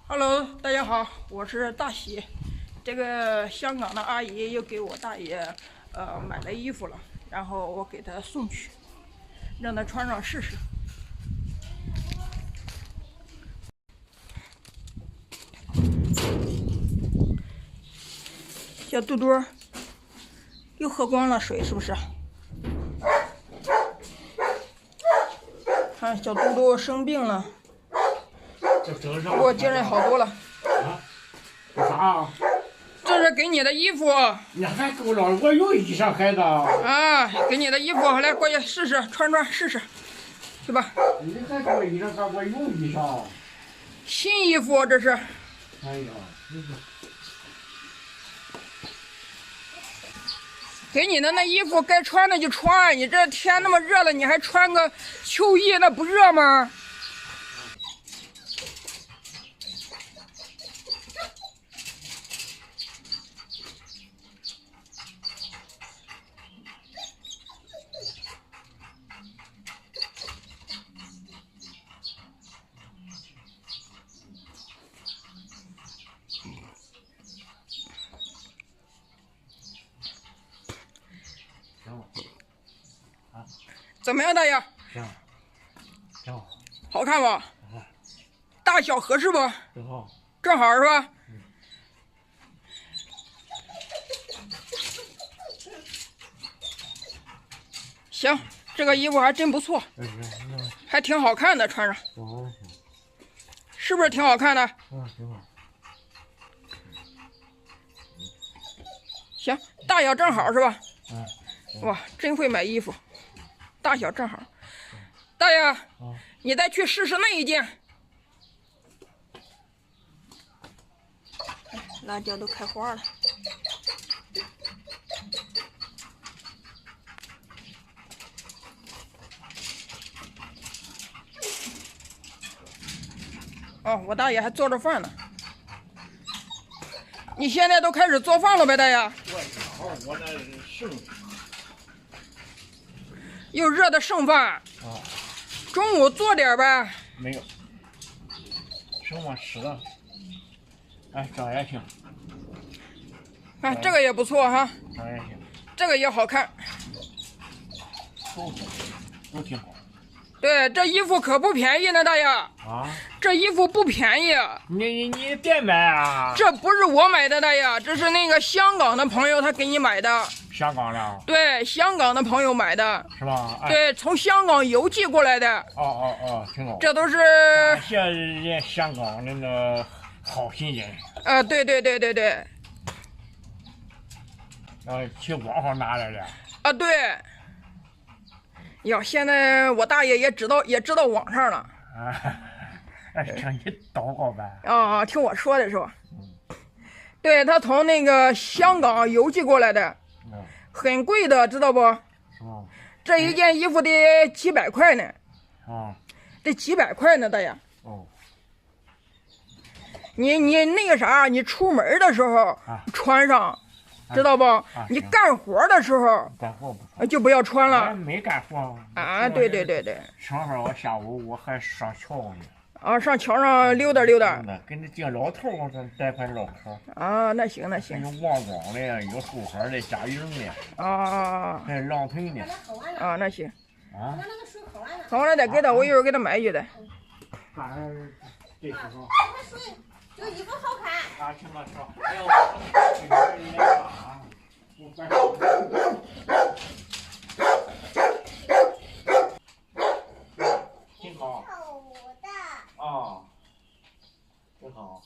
Hello，大家好，我是大喜。这个香港的阿姨又给我大爷买了衣服了，然后我给他送去，让他穿上试试。小肚肚又喝光了水，是不是？看小肚肚生病了，我精神好多了。啊？干啥啊？这是给你的衣服。你还够了，我有衣裳孩子。啊，给你的衣服，来过去试试，穿试试，去吧。你还给我衣裳干？我有衣裳。新衣服这是。哎呀，给你的那衣服该穿的就穿，你这天那么热了，你还穿个秋衣，那不热吗？怎么样，大爷？行，挺好。好看吧？大小合适不？挺好。正好是吧？行，这个衣服还真不错，还挺好看的，穿上。是不是挺好看的？挺好。行，大小正好是吧？哇，真会买衣服，大小正好。大爷，你再去试试那一件。辣椒都开花了。哦，我大爷还做着饭呢。你现在都开始做饭了呗，大爷？我那剩。又热的剩饭。中午做点呗。没有。剩我吃的。哎，这也行。看这个也不错哈。这也行。这个也好看。都挺好。对，这衣服可不便宜呢，大爷。啊？这衣服不便宜。你别买啊！这不是我买的，大爷，这是那个香港的朋友他给你买的。香港的？对，香港的朋友买的。是吧？哎、对，从香港邮寄过来的。挺好。这都是感谢人家香港那个好心人。对。去网上拿来的。对。呀，现在我大爷也知道网上了。听你祷告呗。听我说的是吧？对，他从那个香港邮寄过来的，很贵的，知道不？是吧？这一件衣服得几百块呢。这几百块呢，大爷。你那个啥，你出门的时候穿上，知道不？你干活的时候，干活不穿就不要穿了。没干活。对。正好我下午我还上桥呢。上桥上溜达。跟那见老头儿，咱待会唠嗑。那行。有旺庄的，有后海的，嘉营的。还有郎平的。那行。好了，再给他，我一会儿给他买去的。这时候。这衣服好看。行了。哎呦，挺好。挺好。